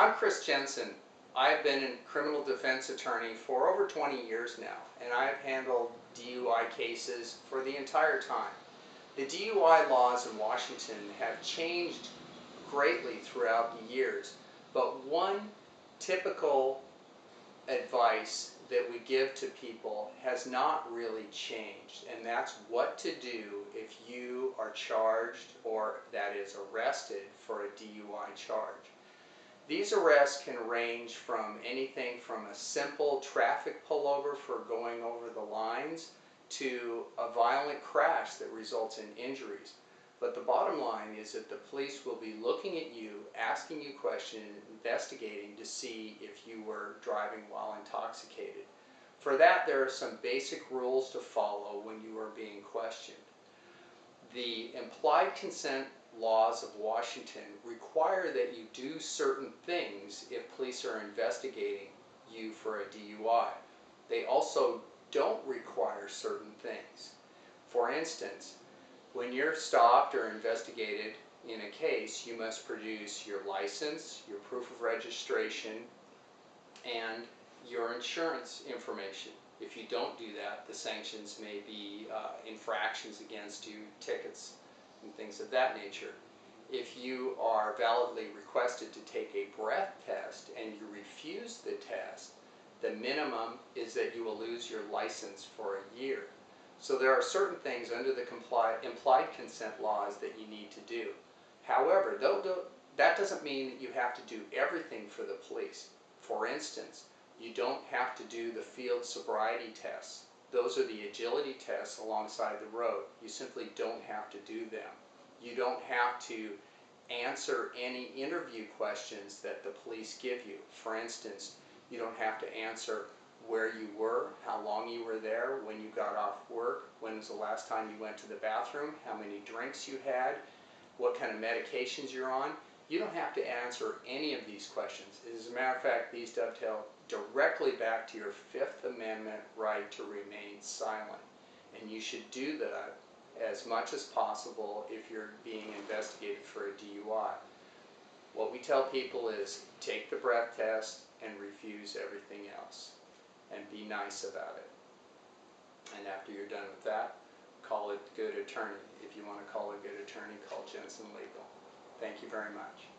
I'm Kris Jensen. I've been a criminal defense attorney for over 20 years now, and I've handled DUI cases for the entire time. The DUI laws in Washington have changed greatly throughout the years, but one typical advice that we give to people has not really changed, and that's what to do if you are charged, or that is arrested, for a DUI charge. These arrests can range from anything from a simple traffic pullover for going over the lines to a violent crash that results in injuries. But the bottom line is that the police will be looking at you, asking you questions, investigating to see if you were driving while intoxicated. For that, there are some basic rules to follow when you are being questioned. The implied consent laws of Washington require that you do certain things if police are investigating you for a DUI. They also don't require certain things. For instance, when you're stopped or investigated in a case, you must produce your license, your proof of registration, and your insurance information. If you don't do that, the sanctions may be infractions against you, tickets, and things of that nature. If you are validly requested to take a breath test and you refuse the test, the minimum is that you will lose your license for a year. So there are certain things under the implied consent laws that you need to do. However, that doesn't mean that you have to do everything for the police. For instance, you don't have to do the field sobriety tests. Those are the agility tests alongside the road. You simply don't have to do them. You don't have to answer any interview questions that the police give you. For instance, you don't have to answer where you were, how long you were there, when you got off work, when was the last time you went to the bathroom, how many drinks you had, what kind of medications you're on. You don't have to answer any of these questions. As a matter of fact, these dovetail directly back to your Fifth Amendment right to remain silent. And you should do that as much as possible if you're being investigated for a DUI. What we tell people is take the breath test and refuse everything else. And be nice about it. And after you're done with that, call a good attorney. If you want to call a good attorney, call Jensen Legal. Thank you very much.